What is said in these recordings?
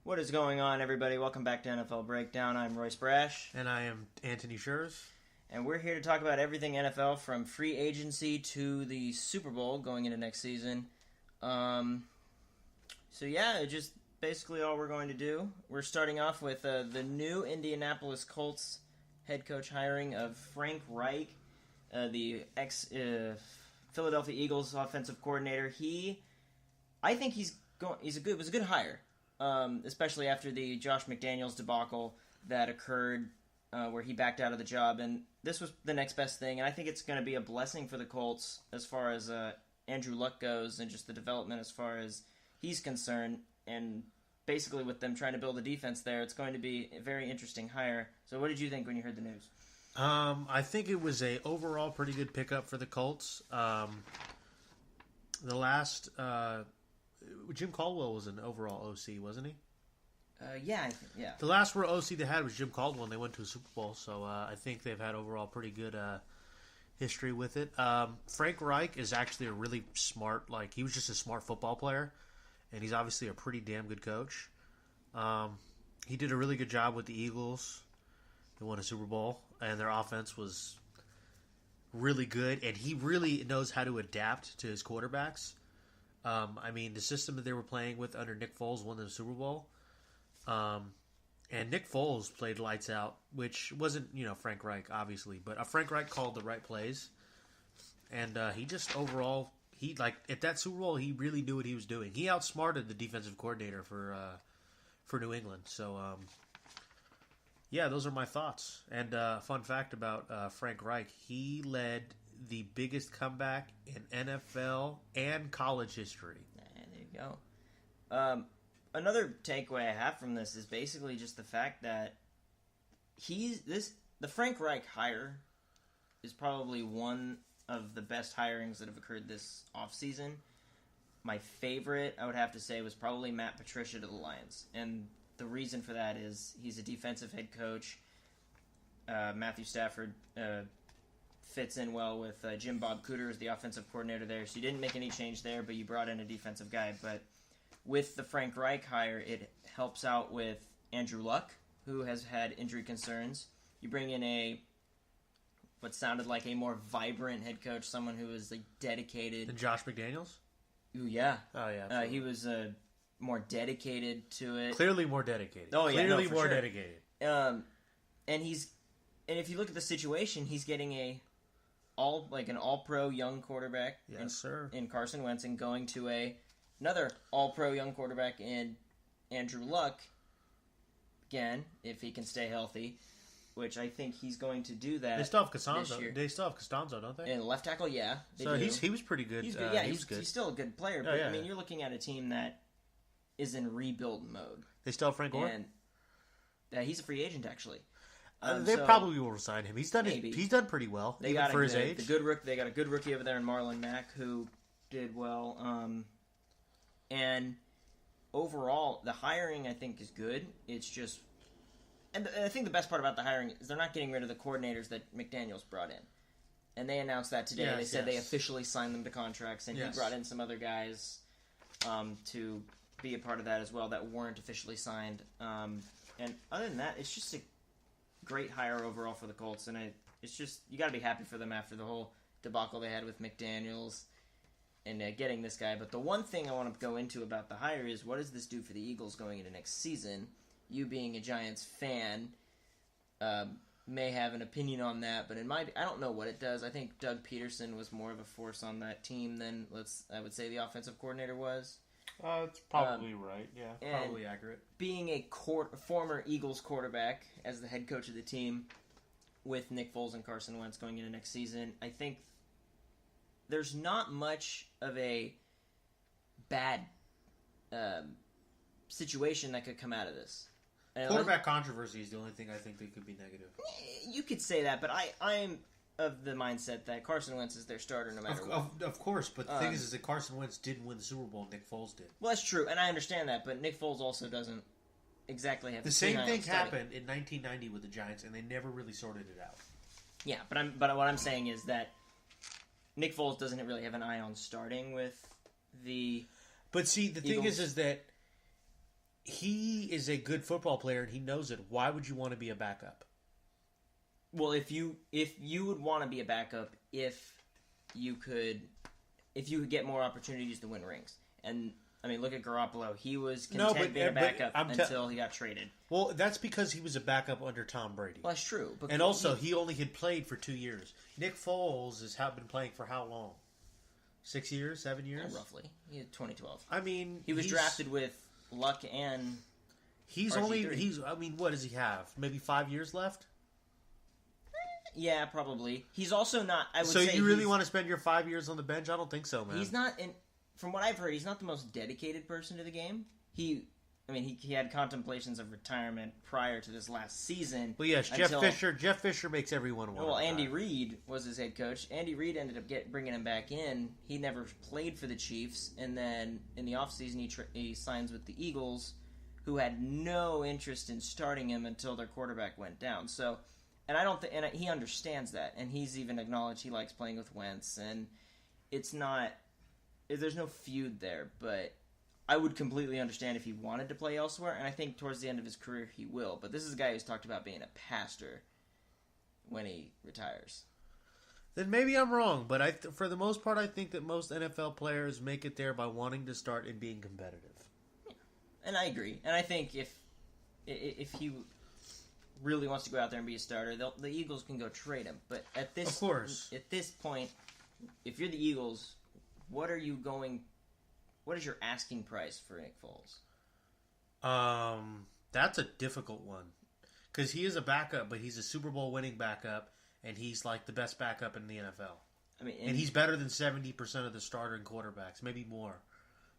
What is going on, everybody? Welcome back to NFL Breakdown. I'm Royce Brash. And I am Anthony Schurz. And we're here to talk about everything NFL from free agency to the Super Bowl going into next season. Just basically all we're going to do. We're starting off with the new Indianapolis Colts head coach hiring of Frank Reich, the ex-Philadelphia Eagles offensive coordinator. I think it was a good hire. Especially after the Josh McDaniels debacle that occurred where he backed out of the job. And this was the next best thing. And I think it's going to be a blessing for the Colts as far as Andrew Luck goes and just the development as far as he's concerned. And basically with them trying to build a defense there, it's going to be a very interesting hire. So what did you think when you heard the news? I think it was a overall pretty good pickup for the Colts. Jim Caldwell was an overall OC, wasn't he? Yeah. The last OC they had was Jim Caldwell, and they went to a Super Bowl. So I think they've had overall pretty good history with it. Frank Reich is actually a really smart, he was just a smart football player, and he's obviously a pretty damn good coach. He did a really good job with the Eagles. They won a Super Bowl, and their offense was really good, and he really knows how to adapt to his quarterbacks. The system that they were playing with under Nick Foles won the Super Bowl. And Nick Foles played lights out, which wasn't, Frank Reich, obviously. But Frank Reich called the right plays. And he just overall, at that Super Bowl, he really knew what he was doing. He outsmarted the defensive coordinator for New England. So, those are my thoughts. And fun fact about Frank Reich, he led the biggest comeback in NFL and college history. There you go. Another takeaway I have from this is basically just the fact that the Frank Reich hire is probably one of the best hirings that have occurred this offseason. My favorite, I would have to say, was probably Matt Patricia to the Lions. And the reason for that is he's a defensive head coach. Matthew Stafford fits in well with Jim Bob Cooter as the offensive coordinator there. So you didn't make any change there, but you brought in a defensive guy. But with the Frank Reich hire, it helps out with Andrew Luck, who has had injury concerns. You bring in what sounded like a more vibrant head coach, someone who is dedicated. And Josh McDaniels? Ooh, yeah. Oh, yeah. He was more dedicated to it. Clearly more dedicated. Oh, yeah. Clearly more sure. Dedicated. And if you look at the situation, he's getting an all-pro young quarterback in Carson Wentz and going to another all-pro young quarterback in Andrew Luck, again, if he can stay healthy, which I think he's going to do that. They still have Costanzo. They still have Costanzo, don't they? And left tackle, yeah. So he was pretty good. He's good. He's still a good player, but you're looking at a team that is in rebuild mode. They still have Frank Gore? And he's a free agent, actually. They probably will resign him. He's done pretty well for his age. They got a good rookie over there in Marlon Mack who did well. And overall, the hiring I think is good. It's just, and I think the best part about the hiring is they're not getting rid of the coordinators that McDaniels brought in. And they announced that today. They said they officially signed them to contracts, and he brought in some other guys to be a part of that as well that weren't officially signed. And other than that, it's just a great hire overall for the Colts, and it's just, you got to be happy for them after the whole debacle they had with McDaniels and getting this guy. But the one thing I want to go into about the hire is, what does this do for the Eagles going into next season? You being a Giants fan may have an opinion on that, but I don't know what it does. I think Doug Peterson was more of a force on that team than I would say the offensive coordinator was. It's probably right. Yeah, probably accurate. Being a former Eagles quarterback as the head coach of the team with Nick Foles and Carson Wentz going into next season, I think there's not much of a bad situation that could come out of this. Quarterback controversy is the only thing I think that could be negative. You could say that, but I'm of the mindset that Carson Wentz is their starter no matter what. Of course, but the thing is that Carson Wentz didn't win the Super Bowl, Nick Foles did. Well, that's true, and I understand that, but Nick Foles also doesn't exactly have the same thing happened in 1990 with the Giants, and they never really sorted it out. Yeah, but what I'm saying is that Nick Foles doesn't really have an eye on starting with the But see, the thing is that he is a good football player and he knows it. Why would you want to be a backup? Well, if you would want to be a backup, if you could get more opportunities to win rings, and I mean, look at Garoppolo. He was content being a backup until he got traded. Well, that's because he was a backup under Tom Brady. Well, that's true. But and also, he only had played for 2 years. Nick Foles has been playing for how long? 6 years? 7 years? Yeah, roughly. He had 2012. I mean, he was drafted with luck and RG3. What does he have? Maybe 5 years left? Yeah, probably. He's also not. So you really want to spend your 5 years on the bench? I don't think so, man. He's not. From what I've heard, he's not the most dedicated person to the game. He had contemplations of retirement prior to this last season. Well, yes, Jeff Fisher makes everyone want. Well, Andy Reid was his head coach. Andy Reid ended up bringing him back in. He never played for the Chiefs, and then in the offseason he signs with the Eagles, who had no interest in starting him until their quarterback went down. So. And I don't think, and he understands that, and he's even acknowledged he likes playing with Wentz, and it's not, there's no feud there, but I would completely understand if he wanted to play elsewhere, and I think towards the end of his career he will. But this is a guy who's talked about being a pastor when he retires. Then maybe I'm wrong, but for the most part, I think that most NFL players make it there by wanting to start and being competitive. Yeah. And I agree, and I think if he really wants to go out there and be a starter, the Eagles can go trade him. But at this point, if you're the Eagles, what is your asking price for Nick Foles? That's a difficult one. Because he is a backup, but he's a Super Bowl winning backup, and he's like the best backup in the NFL. I mean, and he's better than 70% of the starting quarterbacks, maybe more.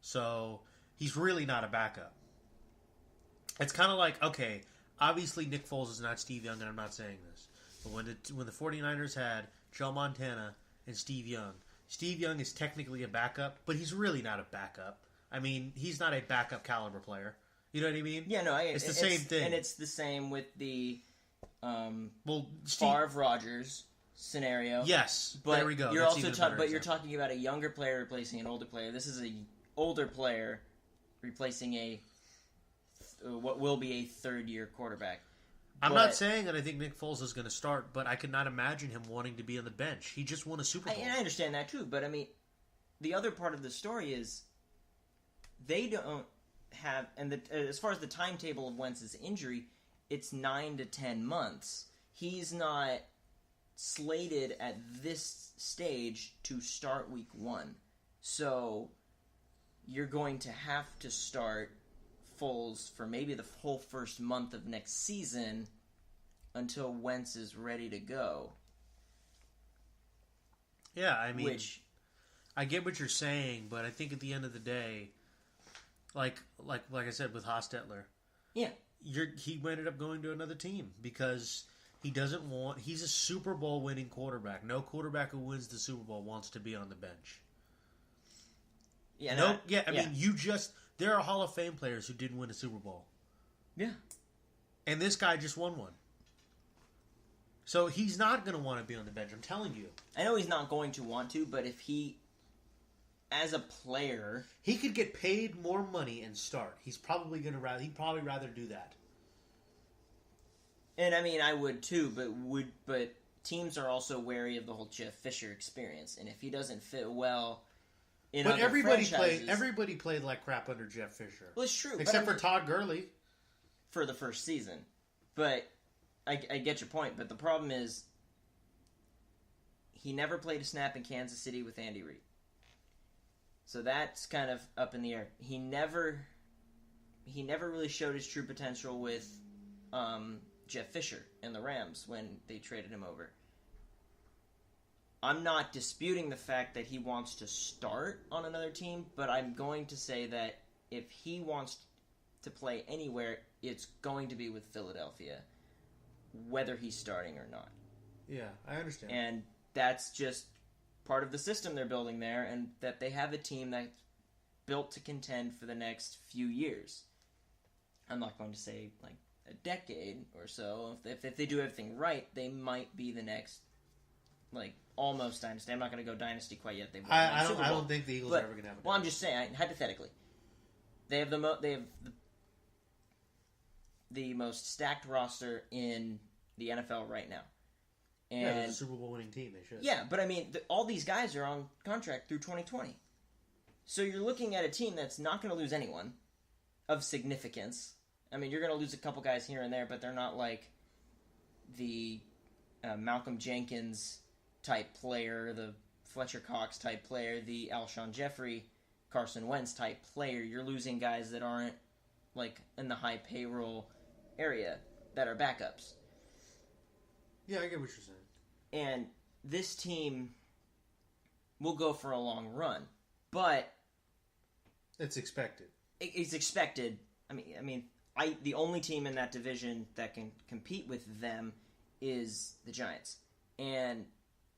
So he's really not a backup. It's kind of like, okay, obviously, Nick Foles is not Steve Young, and I'm not saying this. But when the 49ers had Joe Montana and Steve Young is technically a backup, but he's really not a backup. I mean, he's not a backup caliber player. You know what I mean? Yeah, no, it's the same thing. And it's the same with the Favre Rodgers scenario. Yes, but there we go. You're also you're talking about a younger player replacing an older player. This is an older player replacing what will be a third-year quarterback. I'm not saying that I think Nick Foles is going to start, but I could not imagine him wanting to be on the bench. He just won a Super Bowl. I understand that too, but I mean, the other part of the story is they don't have, and as far as the timetable of Wentz's injury, it's 9 to 10 months. He's not slated at this stage to start week 1. So you're going to have to start Foles for maybe the whole first month of next season until Wentz is ready to go. Yeah, I mean, I get what you're saying, but I think at the end of the day, like I said with Hostetler, yeah, he ended up going to another team because he's a Super Bowl winning quarterback. No quarterback who wins the Super Bowl wants to be on the bench. Yeah, I mean, there are Hall of Fame players who didn't win a Super Bowl. Yeah. And this guy just won one. So he's not going to want to be on the bench, I'm telling you. I know he's not going to want to, but if he, as a player, he could get paid more money and start. He'd probably rather do that. And I mean, I would too, but teams are also wary of the whole Jeff Fisher experience, and if he doesn't fit well But everybody played like crap under Jeff Fisher. Well, it's true. Except for Todd Gurley. For the first season. But I get your point. But the problem is he never played a snap in Kansas City with Andy Reid. So that's kind of up in the air. He never really showed his true potential with Jeff Fisher and the Rams when they traded him over. I'm not disputing the fact that he wants to start on another team, but I'm going to say that if he wants to play anywhere, it's going to be with Philadelphia, whether he's starting or not. Yeah, I understand. And that's just part of the system they're building there, and that they have a team that's built to contend for the next few years. I'm not going to say, like, a decade or so. If they do everything right, they might be the next, like, almost dynasty. I'm not going to go dynasty quite yet. I don't think the Eagles are ever going to have a dynasty. Well, I'm just saying, hypothetically, they have the the most stacked roster in the NFL right now. And yeah, they're a Super Bowl winning team. They should. Yeah, but I mean, all these guys are on contract through 2020. So you're looking at a team that's not going to lose anyone of significance. I mean, you're going to lose a couple guys here and there, but they're not like the Malcolm Jenkins type player, the Fletcher Cox type player, the Alshon Jeffrey, Carson Wentz type player. You're losing guys that aren't like in the high payroll area that are backups. Yeah, I get what you're saying. And this team will go for a long run, but it's expected. It's expected. The only team in that division that can compete with them is the Giants, and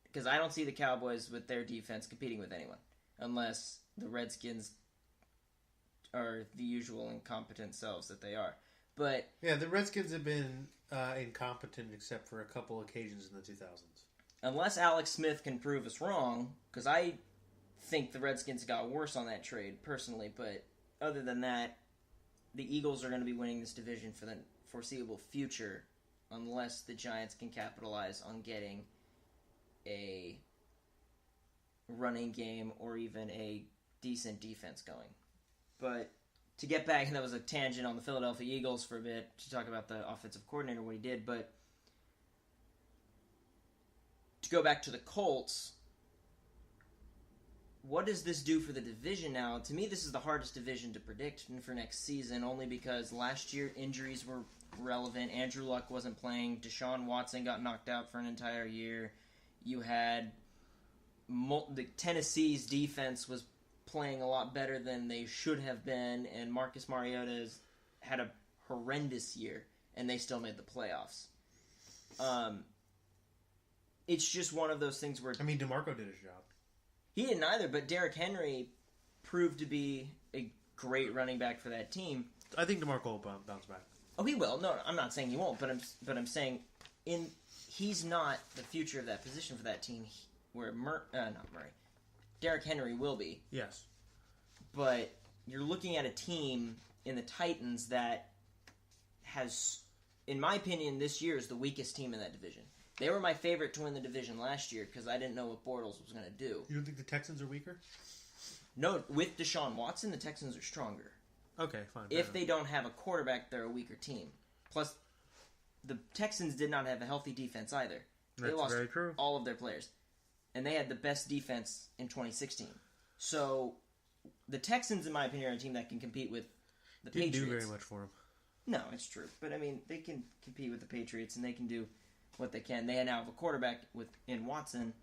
because I don't see the Cowboys with their defense competing with anyone, unless the Redskins are the usual incompetent selves that they are. But yeah, the Redskins have been incompetent except for a couple occasions in the 2000s. Unless Alex Smith can prove us wrong, because I think the Redskins got worse on that trade, personally, but other than that, the Eagles are going to be winning this division for the foreseeable future, unless the Giants can capitalize on getting a running game or even a decent defense going. But to get back, and that was a tangent on the Philadelphia Eagles for a bit, to talk about the offensive coordinator, what he did, but to go back to the Colts, what does this do for the division now? To me, this is the hardest division to predict for next season, only because last year injuries were relevant. Andrew Luck wasn't playing. Deshaun Watson got knocked out for an entire year. You had the Tennessee's defense was playing a lot better than they should have been, and Marcus Mariota had a horrendous year, and they still made the playoffs. It's just one of those things where... DeMarco did his job. He didn't either, but Derrick Henry proved to be a great running back for that team. I think DeMarco will bounce back. Oh, he will. No, I'm not saying he won't, but I'm saying he's not the future of that position for that team. Derrick Henry will be. Yes. But you're looking at a team in the Titans that has, in my opinion, this year is the weakest team in that division. They were my favorite to win the division last year because I didn't know what Bortles was going to do. You don't think the Texans are weaker? No, with Deshaun Watson, the Texans are stronger. Okay, fine. If they don't have a quarterback, they're a weaker team. Plus, the Texans did not have a healthy defense either. They lost very true. All of their players. And they had the best defense in 2016. So, the Texans, in my opinion, are a team that can compete with the Patriots. Didn't do very much for them. No, it's true. But, they can compete with the Patriots, and they can do what they can. They now have a quarterback in Watson,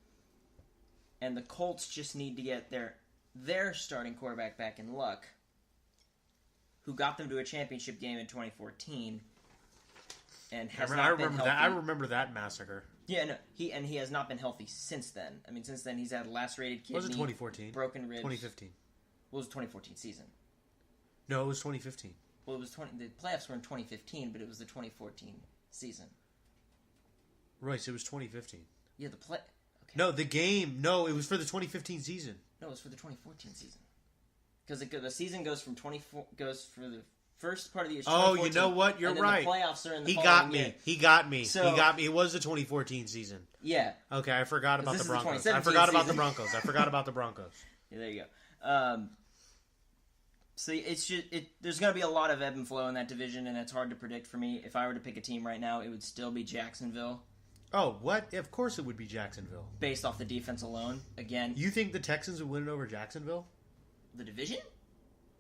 and the Colts just need to get their starting quarterback back in Luck, who got them to a championship game in 2014, and has not been healthy. I remember that massacre. Yeah, no, he has not been healthy since then. Since then he's had lacerated kidney. Was it 2014? Broken ribs. 2015. Well, it was 2014 season. No, it was 2015. Well, it was the playoffs were in 2015, but it was the 2014 season. Right, so it was 2015. Yeah, Okay. No, the game. No, it was for the 2015 season. No, it was for the 2014 season. Because the season goes from goes for the first part of the year. Oh, you know what? You're right. The playoffs are in the He got me. year. He got me. So, he got me. It was the 2014 season. Yeah. Okay, I forgot about the Broncos. I forgot about the Broncos. Yeah, there you go. So it's just there's going to be a lot of ebb and flow in that division, and it's hard to predict for me. If I were to pick a team right now, it would still be Jacksonville. Oh, what? Of course it would be Jacksonville. Based off the defense alone. Again. You think the Texans would win it over Jacksonville? The division?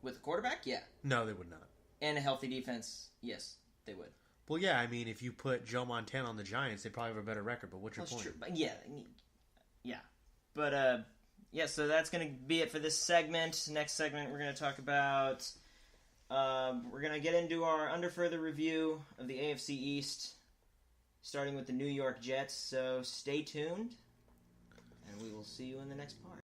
With a quarterback? Yeah. No, they would not. And a healthy defense? Yes, they would. Well, yeah, if you put Joe Montana on the Giants, they'd probably have a better record, but what's your point? True. But yeah. But, so that's going to be it for this segment. Next segment, we're going to talk about... we're going to get into our under further review of the AFC East, starting with the New York Jets. So stay tuned, and we will see you in the next part.